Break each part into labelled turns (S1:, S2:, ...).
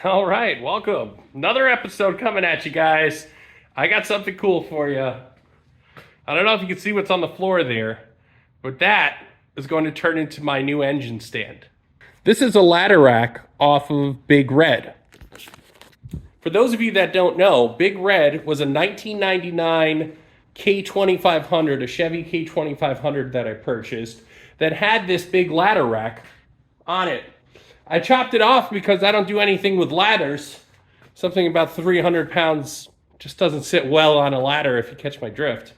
S1: All right, welcome. Another episode coming at you guys. I got something cool for you. I don't know if you can see what's on the floor there, but that is going to turn into my new engine stand. This is a ladder rack off of Big Red. For those of you that don't know, Big Red was a 1999 K2500, a Chevy K2500 that I purchased, that had this big ladder rack on it. I chopped it off because I don't do anything with ladders. Something about 300 pounds just doesn't sit well on a ladder, if you catch my drift.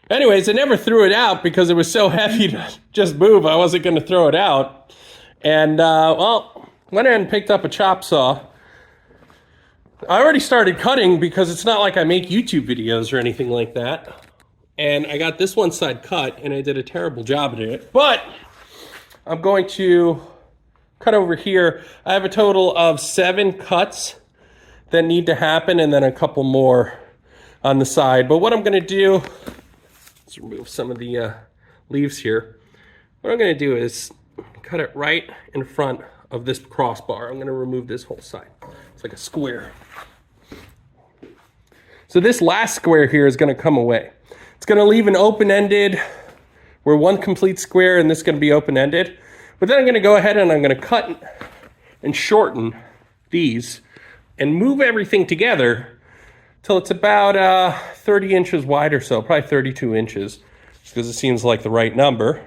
S1: Anyways, I never threw it out because it was so heavy to just move. I wasn't going to throw it out. And, went in and picked up a chop saw. I already started cutting because it's not like I make YouTube videos or anything like that. And I got this one side cut, and I did a terrible job at it. But I'm going to cut over here. I have a total of 7 cuts that need to happen, and then a couple more on the side. But what I'm going to do, let's remove some of the leaves here. What I'm going to do is cut it right in front of this crossbar. I'm going to remove this whole side. It's like a square. So this last square here is going to come away. It's going to leave an open-ended, where one complete square, and this is going to be open-ended. But then I'm going to go ahead and I'm going to cut and shorten these and move everything together till it's about 30 inches wide or so, probably 32 inches, just because it seems like the right number.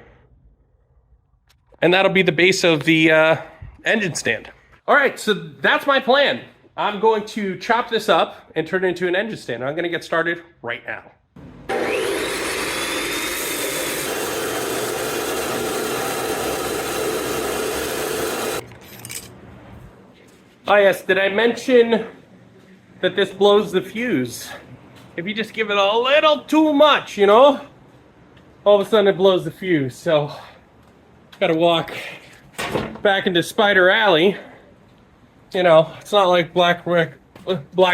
S1: And that'll be the base of the engine stand. All right, so that's my plan. I'm going to chop this up and turn it into an engine stand. I'm going to get started right now. Oh yes, did I mention that this blows the fuse? If you just give it a little too much, you know, all of a sudden it blows the fuse. So, gotta walk back into Spider Alley. You know, it's not like Black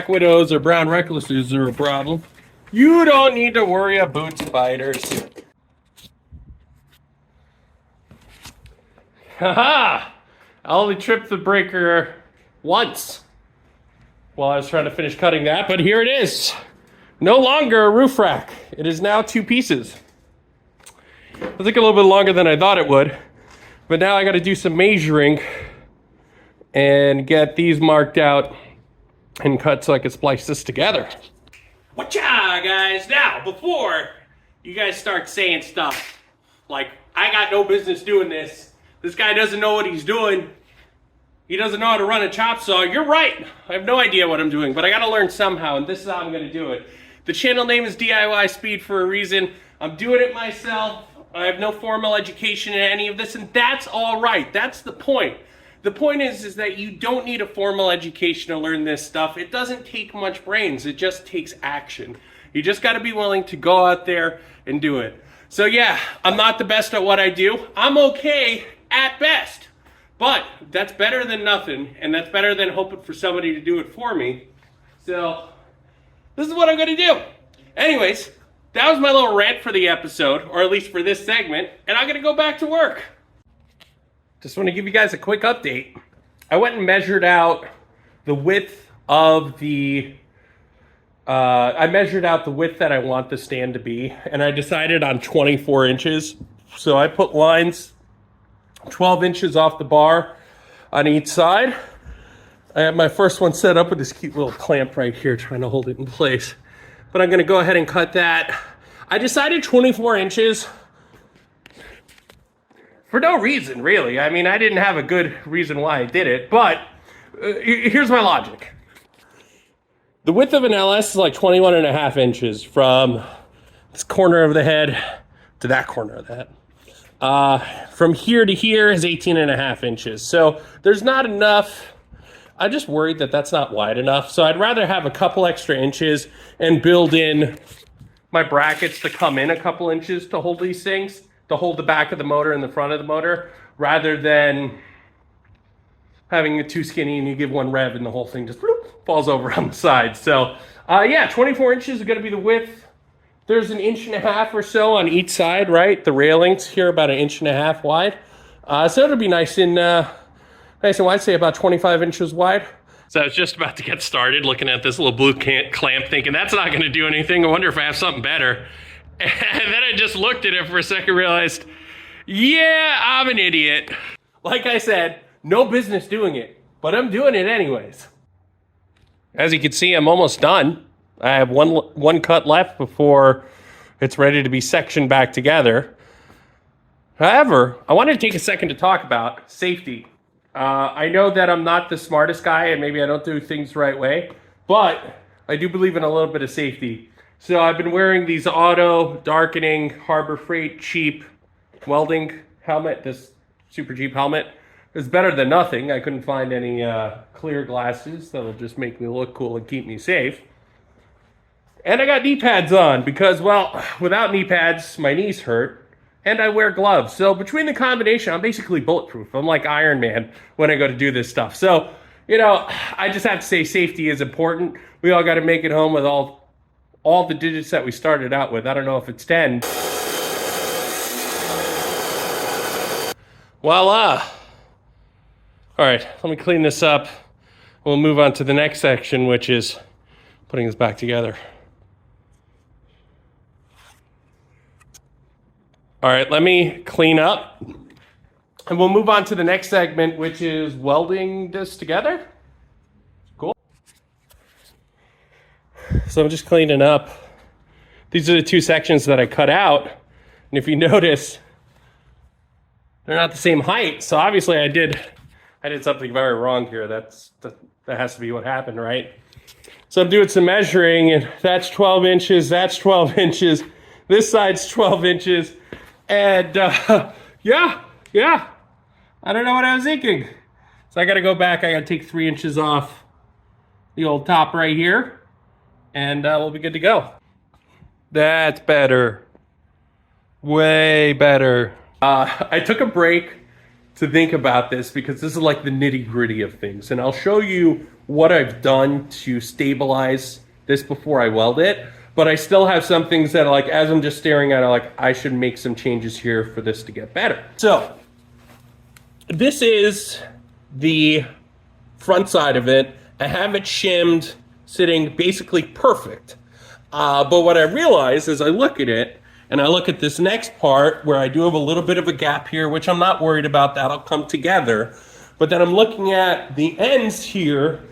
S1: Widows or Brown Recluses are a problem. You don't need to worry about spiders. Haha! I only tripped the breaker once while I was trying to finish cutting that, but here it is. No longer a roof rack. It is now 2 pieces. It took a little bit longer than I thought it would, but now I got to do some measuring and get these marked out and cut so I can splice this together. Whatcha, guys? Now, before you guys start saying stuff like, I got no business doing this, this guy doesn't know what he's doing, he doesn't know how to run a chop saw. You're right. I have no idea what I'm doing, but I got to learn somehow, and this is how I'm going to do it. The channel name is DIY Speed for a reason. I'm doing it myself. I have no formal education in any of this, and that's all right. That's the point. The point is that you don't need a formal education to learn this stuff. It doesn't take much brains. It just takes action. You just got to be willing to go out there and do it. So yeah, I'm not the best at what I do. I'm okay at best. But that's better than nothing, and that's better than hoping for somebody to do it for me. So this is what I'm going to do. Anyways, that was my little rant for the episode, or at least for this segment, and I'm going to go back to work. Just want to give you guys a quick update. I went and measured out the width of the I measured out the width that I want the stand to be, and I decided on 24 inches. So I put lines 12 inches off the bar on each side. I have my first one set up with this cute little clamp right here trying to hold it in place. But I'm going to go ahead and cut that. I decided 24 inches for no reason, really. I mean, I didn't have a good reason why I did it, but here's my logic. The width of an LS is like 21 and a half inches from this corner of the head to that corner of the head. From here to here is 18 and a half inches. So there's not enough. I'm just worried that that's not wide enough. So I'd rather have a couple extra inches and build in my brackets to come in a couple inches to hold these things, to hold the back of the motor and the front of the motor, rather than having it too skinny and you give one rev and the whole thing just falls over on the side. So yeah, 24 inches is going to be the width. There's 1.5 inches or so on each side, right? The railings here about 1.5 inches wide. So it'll be nice and wide, say about 25 inches wide. So I was just about to get started looking at this little blue clamp thinking that's not going to do anything. I wonder if I have something better. And then I just looked at it for a second, realized, yeah, I'm an idiot. Like I said, no business doing it, but I'm doing it anyways. As you can see, I'm almost done. I have one cut left before it's ready to be sectioned back together. However, I wanted to take a second to talk about safety. I know that I'm not the smartest guy and maybe I don't do things the right way, but I do believe in a little bit of safety. So I've been wearing these auto darkening Harbor Freight cheap welding helmet, this super cheap helmet. It's better than nothing. I couldn't find any clear glasses that'll just make me look cool and keep me safe. And I got knee pads on because, well, without knee pads, my knees hurt. And I wear gloves. So between the combination, I'm basically bulletproof. I'm like Iron Man when I go to do this stuff. So, you know, I just have to say safety is important. We all got to make it home with all the digits that we started out with. I don't know if it's 10. Voila. All right, let me clean this up. We'll move on to the next section, which is putting this back together. All right, let me clean up. And we'll move on to the next segment, which is welding this together. Cool. So I'm just cleaning up. These are the two sections that I cut out. And if you notice, they're not the same height. So obviously I did something very wrong here. That has to be what happened, right? So I'm doing some measuring, and that's 12 inches, that's 12 inches, this side's 12 inches, and yeah, I don't know what I was thinking. So I gotta go back, I gotta take 3 inches off the old top right here, and we'll be good to go. That's better. Way better. I took a break to think about this because this is like the nitty-gritty of things, and I'll show you what I've done to stabilize this before I weld it, but I still have some things that, like, as I'm just staring at it, like, I should make some changes here for this to get better. So this is the front side of it. I have it shimmed, sitting basically perfect, but what I realize as I look at it, and I look at this next part where I do have a little bit of a gap here, which I'm not worried about, that'll come together. But then I'm looking at the ends here.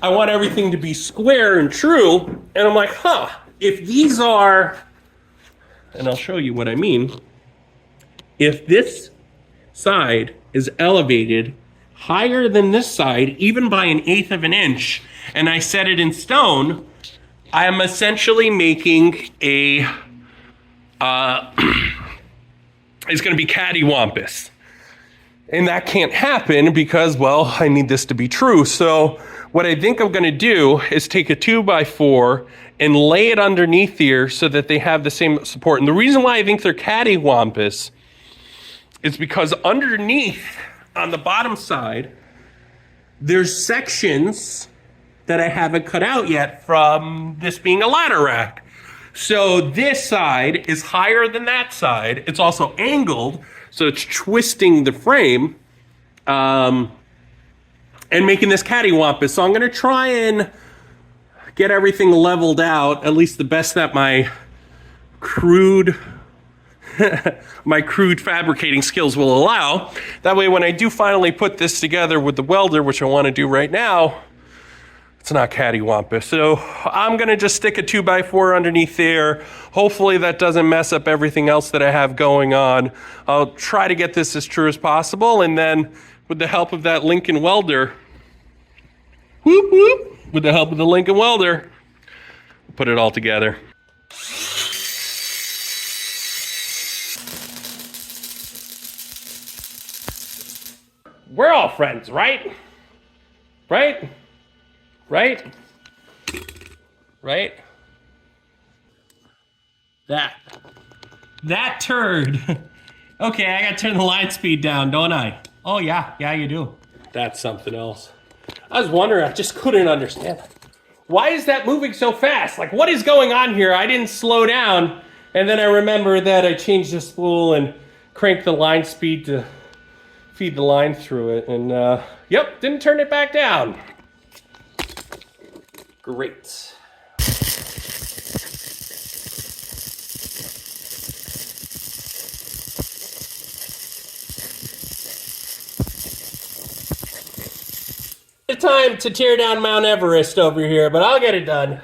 S1: I want everything to be square and true. And I'm like, if these are, and I'll show you what I mean. If this side is elevated higher than this side, even by 1/8 of an inch, and I set it in stone, I am essentially making a it's going to be cattywampus. And that can't happen because, well, I need this to be true. So what I think I'm going to do is take a 2x4 and lay it underneath here so that they have the same support. And the reason why I think they're cattywampus is because underneath, on the bottom side, there's sections that I haven't cut out yet from this being a ladder rack. So this side is higher than that side. It's also angled, so it's twisting the frame and making this cattywampus. So I'm going to try and get everything leveled out, at least the best that my crude fabricating skills will allow. That way, when I do finally put this together with the welder, which I want to do right now, it's not cattywampus. So I'm gonna just stick a 2x4 underneath there. Hopefully that doesn't mess up everything else that I have going on. I'll try to get this as true as possible, and then with the help of that Lincoln welder, with the help of the Lincoln welder, put it all together. We're all friends, right? Right? Right? Right? That turd. Okay, I gotta turn the line speed down, don't I? Oh yeah, you do. That's something else. I was wondering, I just couldn't understand. Why is that moving so fast? Like, what is going on here? I didn't slow down, and then I remember that I changed the spool and cranked the line speed to feed the line through it, and yep, didn't turn it back down. Great. Time to tear down Mount Everest over here, but I'll get it done.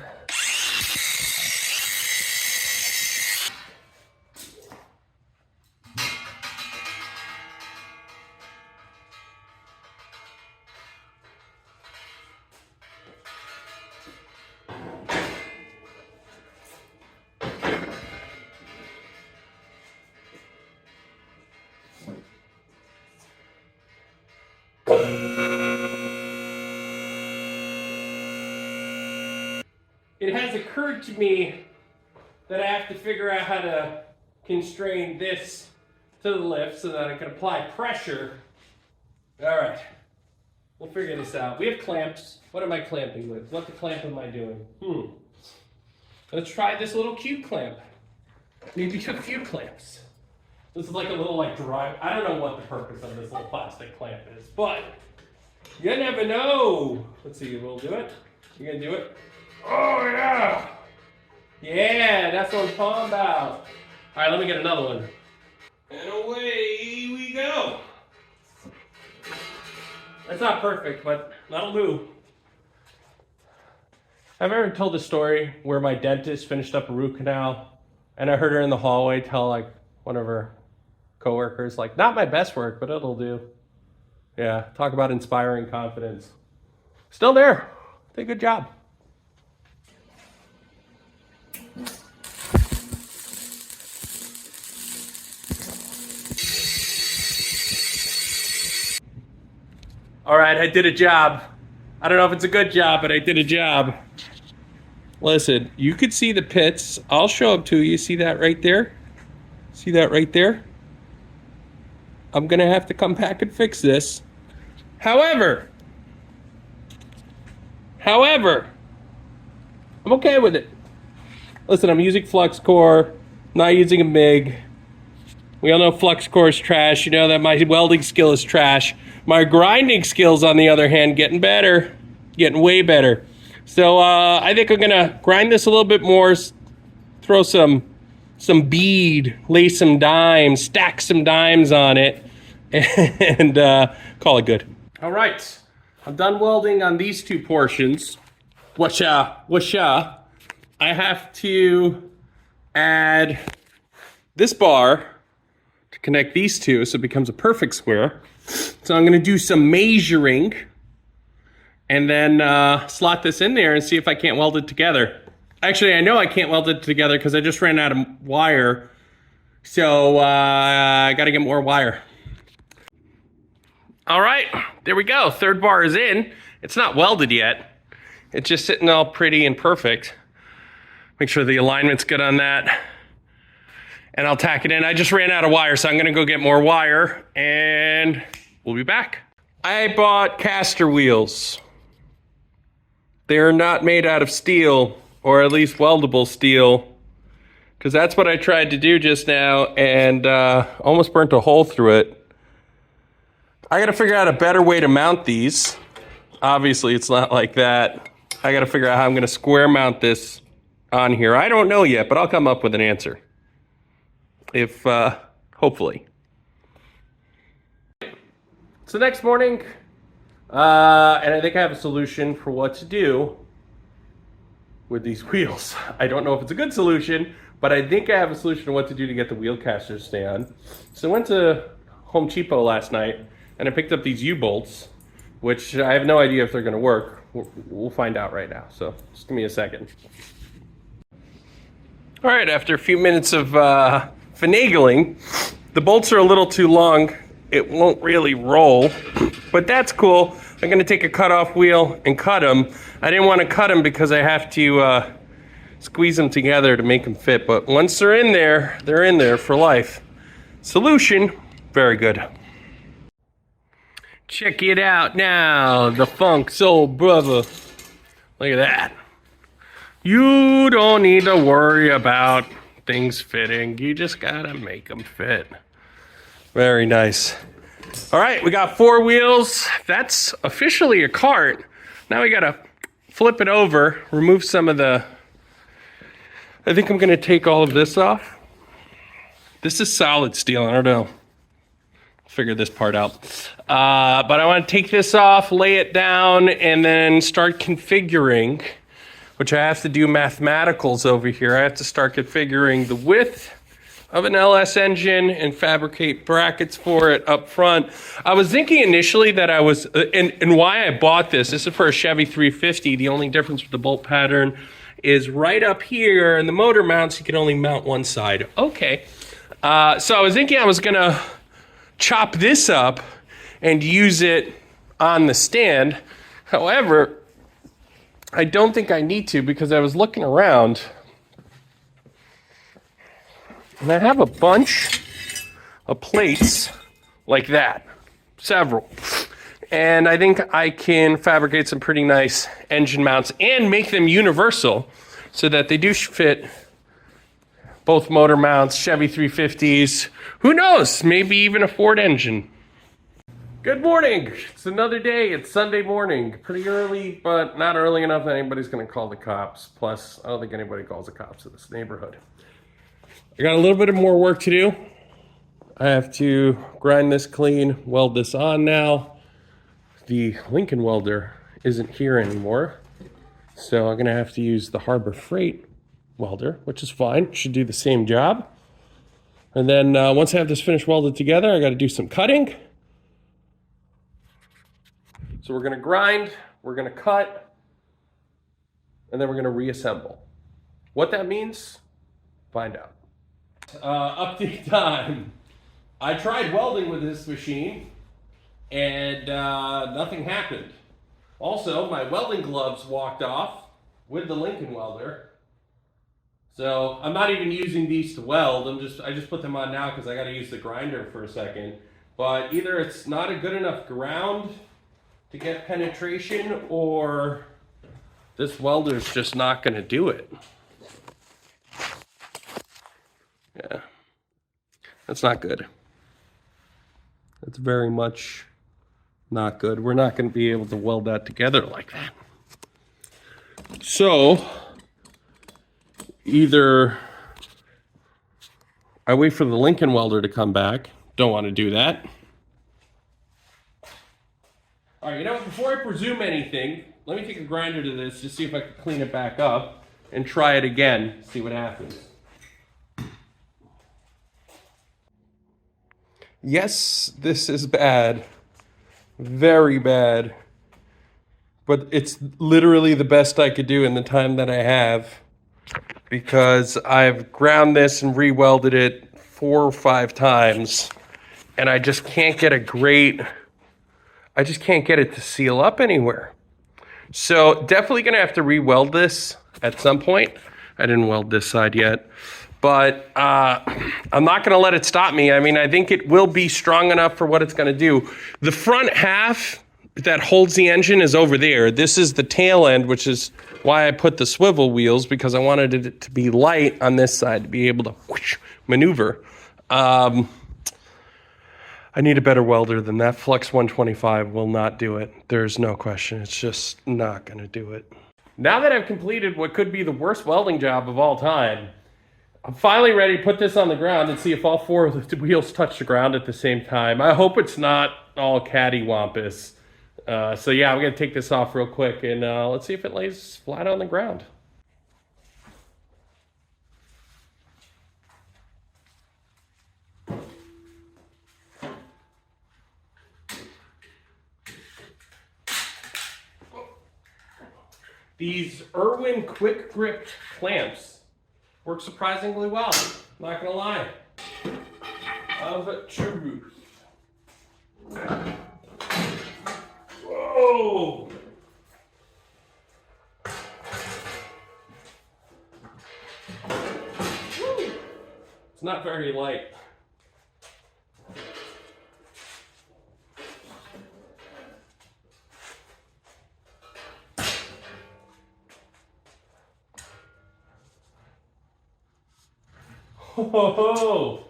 S1: It has occurred to me that I have to figure out how to constrain this to the lift so that I can apply pressure. All right, we'll figure this out. We have clamps. What am I clamping with? What the clamp am I doing? Let's try this little cube clamp. Maybe a few clamps. This is like a little drive. I don't know what the purpose of this little plastic clamp is, but you never know. Let's see, we'll do it. You gonna do it? Oh yeah! Yeah, that's what I'm talking about. All right, let me get another one. And away we go. That's not perfect, but that'll do. I've ever told the story where my dentist finished up a root canal and I heard her in the hallway tell one of her coworkers, not my best work, but it'll do. Yeah, talk about inspiring confidence. Still there. Did a good job. All right, I did a job. I don't know if it's a good job, but I did a job. Listen, you could see the pits. I'll show them to you. See that right there? See that right there? I'm going to have to come back and fix this. However, I'm okay with it. Listen, I'm using flux core, not using a MIG. We all know flux core is trash. You know that my welding skill is trash. My grinding skills, on the other hand, getting better, getting way better. So I think I'm gonna grind this a little bit more, throw some bead, lay some dimes, stack some dimes on it, and call it good. All right, I'm done welding on these two portions. I have to add this bar to connect these two so it becomes a perfect square. So I'm gonna do some measuring and then slot this in there and see if I can't weld it together. Actually, I know I can't weld it together because I just ran out of wire. So I gotta get more wire. All right, there we go. Third bar is in. It's not welded yet. It's just sitting all pretty and perfect. Make sure the alignment's good on that. And I'll tack it in. I just ran out of wire, so I'm gonna go get more wire and we'll be back. I bought caster wheels. They're not made out of steel, or at least weldable steel, because that's what I tried to do just now and almost burnt a hole through it. I gotta figure out a better way to mount these. Obviously, it's not like that. I gotta figure out how I'm gonna square mount this on here. I don't know yet, but I'll come up with an answer. If, hopefully. So next morning, and I think I have a solution for what to do with these wheels. I don't know if it's a good solution, but I think I have a solution to what to do to get the wheel casters to stay on. So I went to Home Depot last night, and I picked up these U-bolts, which I have no idea if they're gonna work. We'll find out right now, so just give me a second. All right, after a few minutes of finagling, the bolts are a little too long. It won't really roll, but that's cool. I'm gonna take a cutoff wheel and cut them. I didn't wanna cut them because I have to squeeze them together to make them fit, but once they're in there for life. Solution, very good. Check it out now, the Funk Soul Brother. Look at that. You don't need to worry about things fitting. You just gotta make them fit. Very nice. All right, we got 4 wheels. That's officially a cart. Now we gotta flip it over, remove some of the, I think I'm gonna take all of this off. This is solid steel, I don't know. Figure this part out. But I wanna take this off, lay it down, and then start configuring, which I have to do mathematicals over here. I have to start configuring the width of an LS engine and fabricate brackets for it up front. I was thinking initially that I was, and why I bought this is for a Chevy 350. The only difference with the bolt pattern is right up here, and the motor mounts, you can only mount one side. Okay, so I was thinking I was gonna chop this up and use it on the stand. However, I don't think I need to, because I was looking around and I have a bunch of plates like that, several. And I think I can fabricate some pretty nice engine mounts and make them universal so that they do fit both motor mounts, Chevy 350s, who knows, maybe even a Ford engine. Good morning, it's another day, it's Sunday morning. Pretty early, but not early enough that anybody's gonna call the cops. Plus, I don't think anybody calls the cops in this neighborhood. I got a little bit of more work to do. I have to grind this clean, weld this on now. The Lincoln welder isn't here anymore, so I'm gonna have to use the Harbor Freight welder, which is fine, should do the same job. And then once I have this finished welded together, I gotta do some cutting. So we're gonna grind, we're gonna cut, and then we're gonna reassemble. What that means, find out. Update time. I tried welding with this machine and nothing happened. Also, my welding gloves walked off with the Lincoln welder. So I'm not even using these to weld. I just put them on now because I got to use the grinder for a second. But either it's not a good enough ground to get penetration, or this welder's just not going to do it. Yeah, that's not good. That's very much not good. We're not going to be able to weld that together like that. So, either I wait for the Lincoln welder to come back. Don't want to do that. All right, you know what? Before I presume anything, let me take a grinder to this to see if I can clean it back up and try it again, see what happens. Yes, this is bad, very bad, but it's literally the best I could do in the time that I have, because I've ground this and re-welded it 4 or 5 times, and I just can't get I just can't get it to seal up anywhere. So definitely gonna have to re-weld this at some point. I didn't weld this side yet. But I'm not going to let it stop me. I mean, I think it will be strong enough for what it's going to do. The front half that holds the engine is over there. This is the tail end, which is why I put the swivel wheels, because I wanted it to be light on this side to be able to whoosh, maneuver. I need a better welder than that. Flex 125 will not do it. There's no question. It's just not going to do it. Now that I've completed what could be the worst welding job of all time, I'm finally ready to put this on the ground and see if all 4 of the wheels touch the ground at the same time. I hope it's not all cattywampus. So yeah, I'm gonna take this off real quick and let's see if it lays flat on the ground. These Irwin quick grip clamps work surprisingly well, not gonna lie. Of truth. Whoa! Woo. It's not very light. Oh,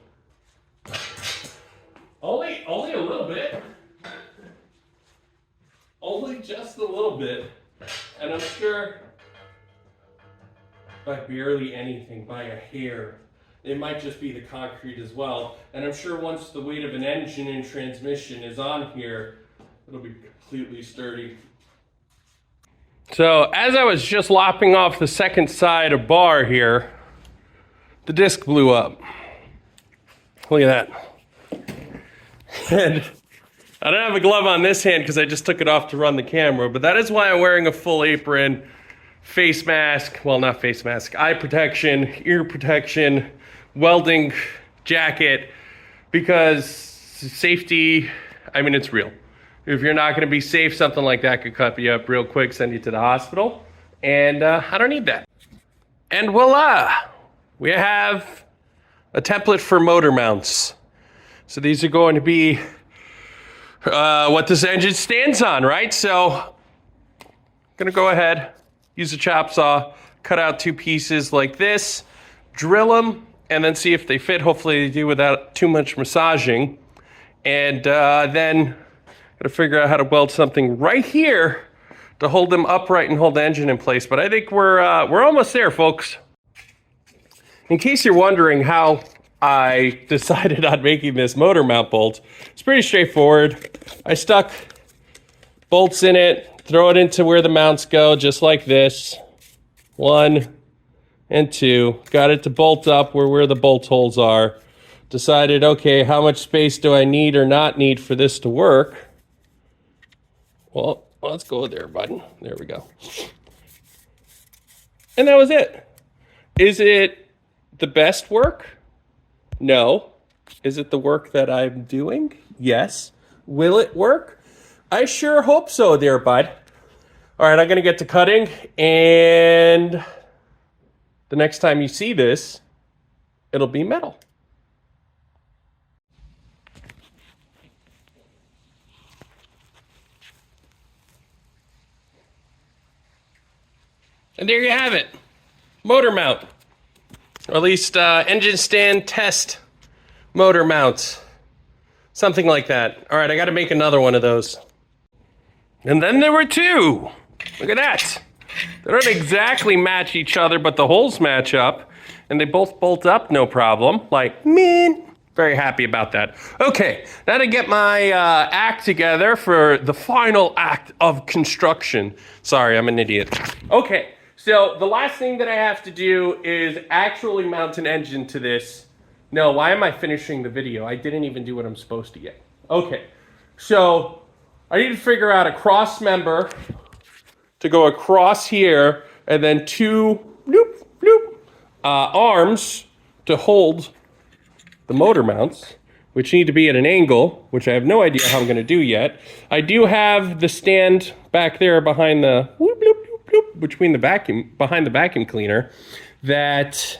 S1: only a little bit. Only just a little bit. And I'm sure by barely anything, by a hair. It might just be the concrete as well. And I'm sure once the weight of an engine and transmission is on here, it'll be completely sturdy. So as I was just lopping off the second side of bar here, the disc blew up. Look at that. And I don't have a glove on this hand because I just took it off to run the camera, but that is why I'm wearing a full apron, face mask, well, not face mask, eye protection, ear protection, welding jacket, because safety, I mean, it's real. If you're not going to be safe, something like that could cut you up real quick, send you to the hospital, and I don't need that. And voila, we have a template for motor mounts. So these are going to be what this engine stands on, right? So I'm gonna go ahead, use a chop saw, cut out 2 pieces like this, drill them, and then see if they fit. Hopefully they do without too much massaging. And then gotta figure out how to weld something right here to hold them upright and hold the engine in place. But I think we're almost there, folks. In case you're wondering how I decided on making this motor mount bolt, it's pretty straightforward. I stuck bolts in it, throw it into where the mounts go, just like this. 1 and 2. Got it to bolt up where the bolt holes are. Decided, okay, how much space do I need or not need for this to work? Well, let's go there, bud. There we go. And that was it. Is it the best work? No. Is it the work that I'm doing? Yes. Will it work? I sure hope so there, bud. All right, I'm going to get to cutting, and the next time you see this, it'll be metal. And there you have it. Motor mount. Or at least engine stand test motor mounts. Something like that. All right, I got to make another one of those. And then there were 2. Look at that. They don't exactly match each other, but the holes match up. And they both bolt up, no problem. Like, man, very happy about that. Okay, now to get my act together for the final act of construction. Sorry, I'm an idiot. Okay. So the last thing that I have to do is actually mount an engine to this. No, why am I finishing the video? I didn't even do what I'm supposed to yet. Okay, so I need to figure out a cross member to go across here, and then 2 bloop, bloop, arms to hold the motor mounts, which need to be at an angle, which I have no idea how I'm going to do yet. I do have the stand back there behind the whoop, bloop, between the vacuum, behind the vacuum cleaner, that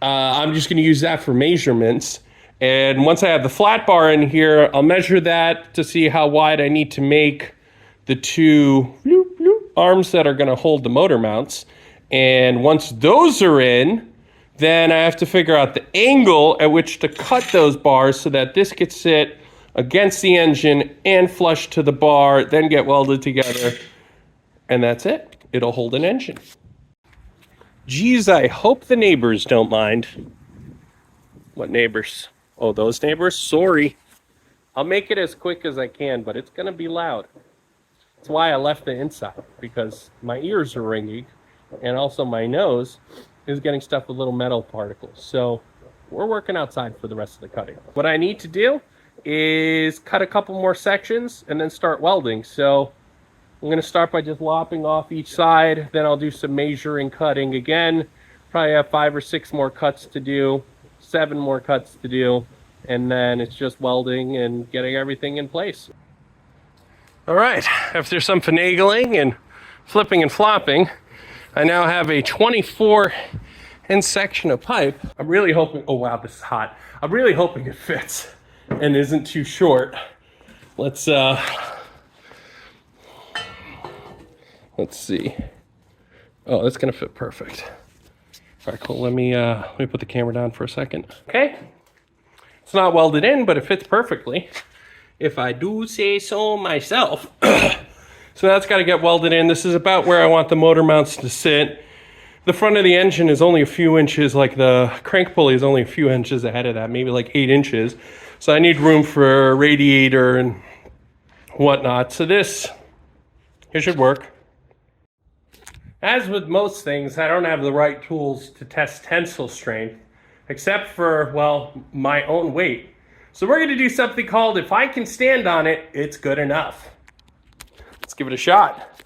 S1: I'm just going to use that for measurements. And once I have the flat bar in here, I'll measure that to see how wide I need to make the 2 arms that are going to hold the motor mounts. And once those are in, then I have to figure out the angle at which to cut those bars so that this could sit against the engine and flush to the bar, then get welded together. And that's it. It'll hold an engine. Geez, I hope the neighbors don't mind. What neighbors? Oh, those neighbors? Sorry. I'll make it as quick as I can, but it's going to be loud. That's why I left the inside, because my ears are ringing, and also my nose is getting stuffed with little metal particles. So we're working outside for the rest of the cutting. What I need to do is cut a couple more sections and then start welding. So I'm going to start by just lopping off each side, then I'll do some measuring, cutting again. Probably have 5 or 6 more cuts to do, 7 more cuts to do, and then it's just welding and getting everything in place. All right, after some finagling and flipping and flopping, I now have a 24-inch section of pipe. I'm really hoping, oh wow, this is hot. I'm really hoping it fits and isn't too short. Let's see. Oh, that's gonna fit perfect. All right, cool. Let me put the camera down for a second. Okay. It's not welded in, but it fits perfectly, if I do say so myself. So that's got to get welded in. This is about where I want the motor mounts to sit. The front of the engine is only a few inches, like the crank pulley is only a few inches ahead of that, maybe like 8 inches. So I need room for a radiator and whatnot. So this, it should work. As with most things, I don't have the right tools to test tensile strength, except for, well, my own weight. So we're gonna do something called, if I can stand on it, it's good enough. Let's give it a shot.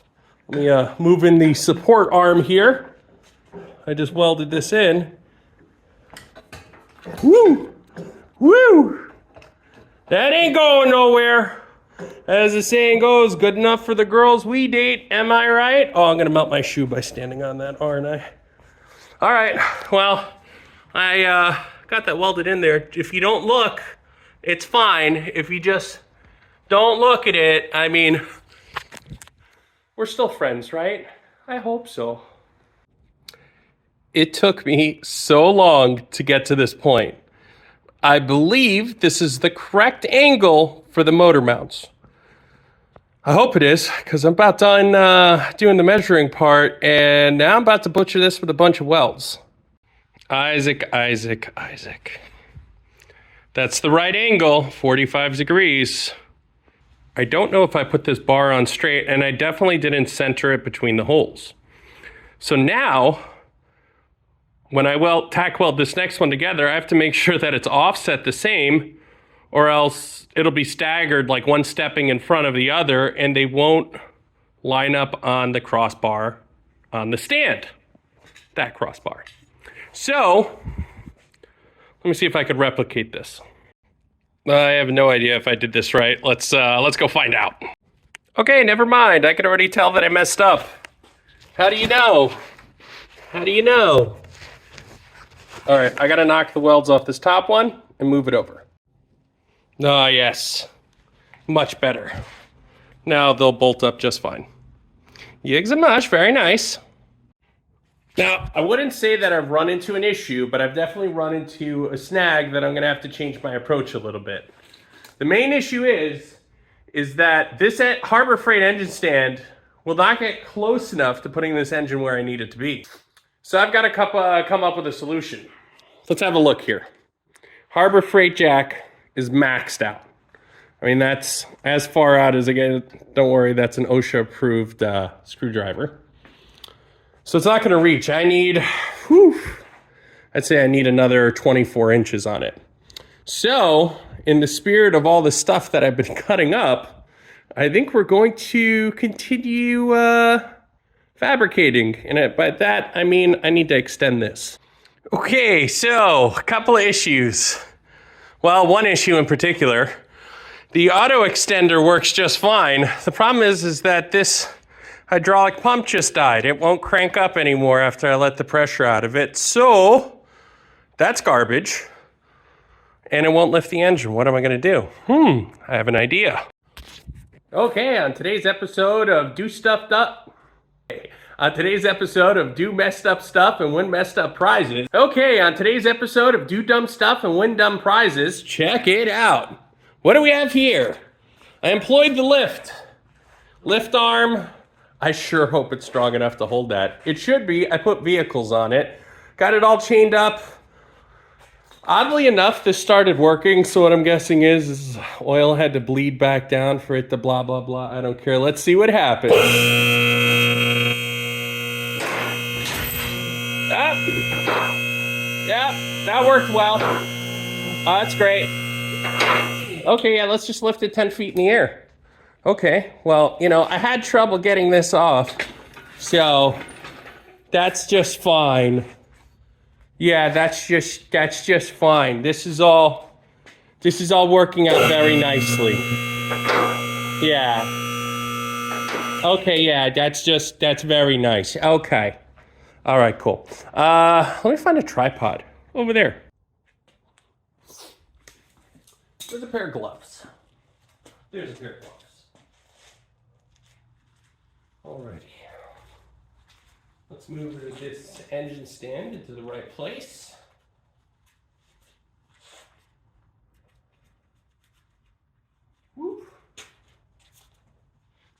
S1: Let me move in the support arm here. I just welded this in. Woo! Woo! That ain't going nowhere. As the saying goes, good enough for the girls we date, am I right? Oh, I'm gonna melt my shoe by standing on that, aren't I? All right, well, I got that welded in there. If you don't look, it's fine. If you just don't look at it, I mean, we're still friends, right? I hope so. It took me so long to get to this point. I believe this is the correct angle for the motor mounts. I hope it is, because I'm about done doing the measuring part, and now I'm about to butcher this with a bunch of welds. Isaac. That's the right angle, 45 degrees. I don't know if I put this bar on straight, and I definitely didn't center it between the holes. So now, when I tack weld this next one together, I have to make sure that it's offset the same, or else it'll be staggered, like one stepping in front of the other, and they won't line up on the crossbar on the stand, that crossbar. So, let me see if I could replicate this. I have no idea if I did this right. Let's go find out. Okay, never mind. I can already tell that I messed up. How do you know? How do you know? All right, I gotta knock the welds off this top one and move it over. Ah, yes. Much better. Now they'll bolt up just fine. Yigs and mush, very nice. Now, I wouldn't say that I've run into an issue, but I've definitely run into a snag that I'm gonna have to change my approach a little bit. The main issue is that this Harbor Freight engine stand will not get close enough to putting this engine where I need it to be. So I've got to come up with a solution. Let's have a look here. Harbor Freight jack is maxed out. I mean, that's as far out as I get. Don't worry, that's an OSHA approved screwdriver. So it's not gonna reach. I need, I'd say I need another 24 inches on it. So in the spirit of all the stuff that I've been cutting up, I think we're going to continue fabricating. And by that, I mean, I need to extend this. Okay, so a couple of issues. Well, one issue in particular, the auto extender works just fine. The problem is that this hydraulic pump just died. It won't crank up anymore after I let the pressure out of it. So that's garbage. And it won't lift the engine. What am I gonna do? I have an idea. Okay, on today's episode of Do Messed Up Stuff and Win Messed Up Prizes. Okay, on today's episode of Do Dumb Stuff and Win Dumb Prizes, check it out. What do we have here? I employed the lift arm. I sure hope it's strong enough to hold that. It should be. I put vehicles on it. Got it all chained up. Oddly enough, this started working, so what I'm guessing is oil had to bleed back down for it to blah, blah, blah. I don't care. Let's see what happens. Yeah, that worked well. That's great. Okay, yeah, let's just lift it 10 feet in the air. Okay, well, you know, I had trouble getting this off, so that's just fine. Yeah, that's just fine. This is all working out very nicely. Yeah. Okay, yeah, that's very nice. Okay. All right, cool. Let me find a tripod over there. There's a pair of gloves. There's a pair of gloves. Alrighty. Let's move this engine stand into the right place. Woo.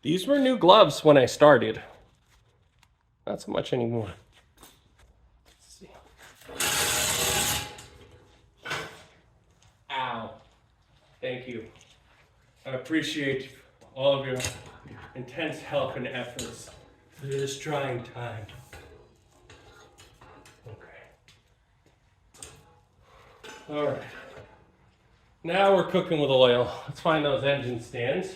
S1: These were new gloves when I started. Not so much anymore. Let's see. Ow. Thank you. I appreciate all of your intense help and efforts through this trying time. Okay. All right. Now we're cooking with oil. Let's find those engine stands.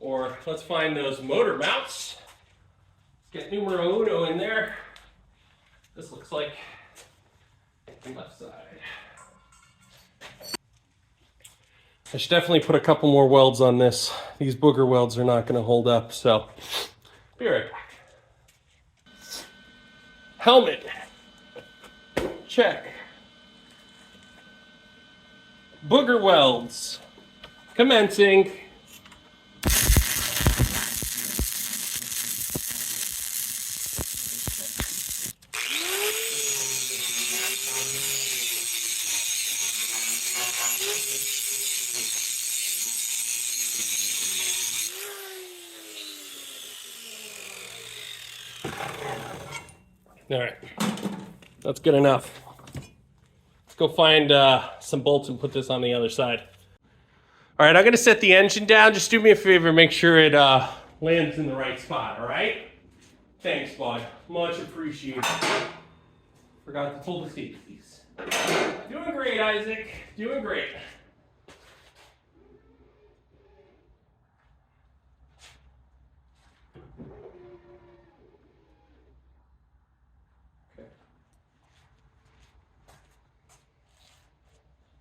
S1: Or let's find those motor mounts. Let's get numero uno in there. This looks like the left side. I should definitely put a couple more welds on this. These booger welds are not going to hold up, so be right back. Helmet. Check. Booger welds. Commencing. All right, that's good enough. Let's go find some bolts and put this on the other side. All right, I'm gonna set the engine down. Just do me a favor, make sure it lands in the right spot, all right? Thanks, bud. Much appreciated. Forgot to pull the seat, please. Doing great, Isaac. Doing great.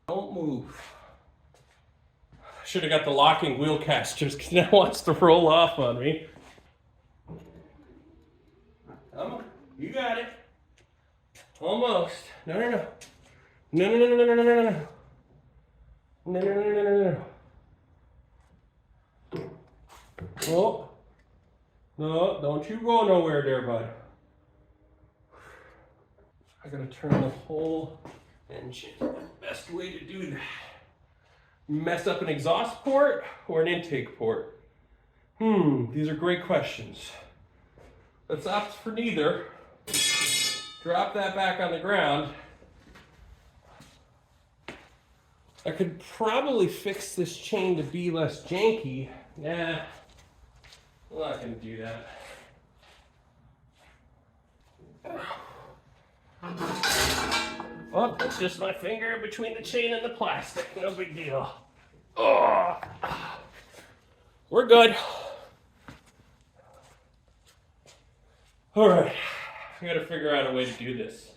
S1: Don't move. Should have got the locking wheel casters because now it wants to roll off on me. Come on, you got it. Almost. No, no, no. No, no, no, no, no, no, no, no. No, no, no, no, no, no. Oh. No, don't you go nowhere there, bud. I gotta turn the whole engine. Best way to do that. Mess up an exhaust port or an intake port? These are great questions. Let's opt for neither. Drop that back on the ground. I could probably fix this chain to be less janky. Nah, I'm not gonna do that. Oh, it's just my finger between the chain and the plastic. No big deal. Oh, we're good. All right, I gotta figure out a way to do this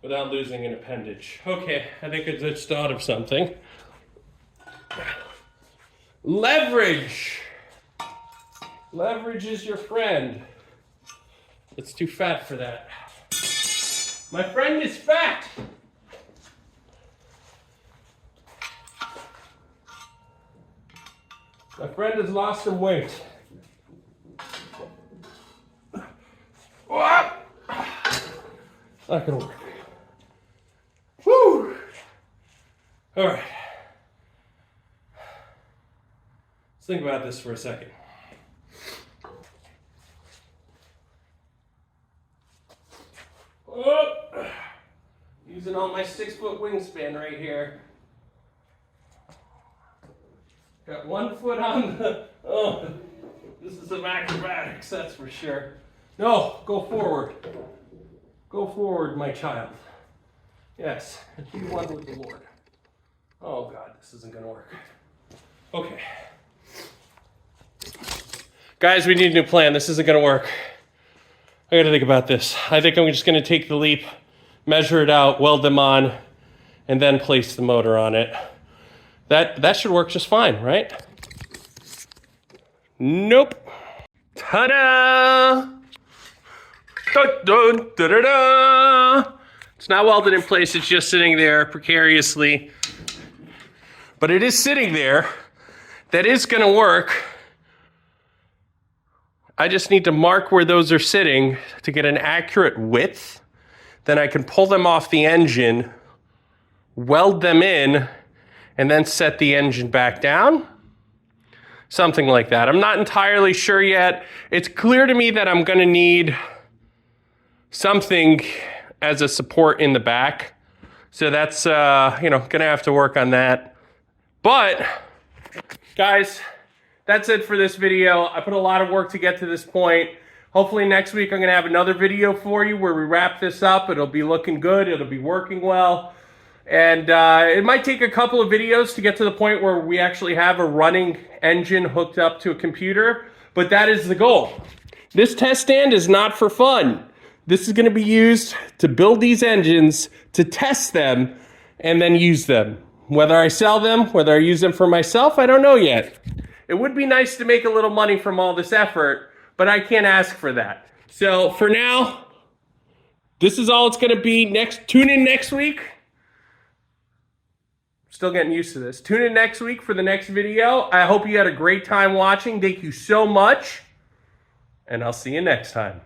S1: without losing an appendage. Okay, I think I just thought of something. Leverage. Leverage is your friend. It's too fat for that. My friend is fat. My friend has lost some weight. What? Not gonna work. Whew. All right. Let's think about this for a second. Oh, using all my 6-foot wingspan right here. Got 1 foot on the, oh, this is some acrobatics, that's for sure. No, go forward. Go forward, my child. Yes, and be one with the Lord. Oh God, this isn't gonna work. Okay. Guys, we need a new plan. This isn't gonna work. I gotta think about this. I think I'm just gonna take the leap, measure it out, weld them on, and then place the motor on it. That should work just fine, right? Nope. Ta-da! Dun, dun, da-da-da! It's not welded in place, it's just sitting there precariously. But it is sitting there. That is gonna work. I just need to mark where those are sitting to get an accurate width. Then I can pull them off the engine, weld them in, and then set the engine back down. Something like that. I'm not entirely sure yet. It's clear to me that I'm going to need something as a support in the back. So that's, you know, going to have to work on that. But, guys, that's it for this video. I put a lot of work to get to this point. Hopefully next week I'm going to have another video for you where we wrap this up. It'll be looking good. It'll be working well. And it might take a couple of videos to get to the point where we actually have a running engine hooked up to a computer, but that is the goal. This test stand is not for fun. This is going to be used to build these engines, to test them, and then use them. Whether I sell them, whether I use them for myself, I don't know yet. It would be nice to make a little money from all this effort, but I can't ask for that. So for now, this is all it's going to be. Tune in next week. Still getting used to this. Tune in next week for the next video. I hope you had a great time watching. Thank you so much. And I'll see you next time.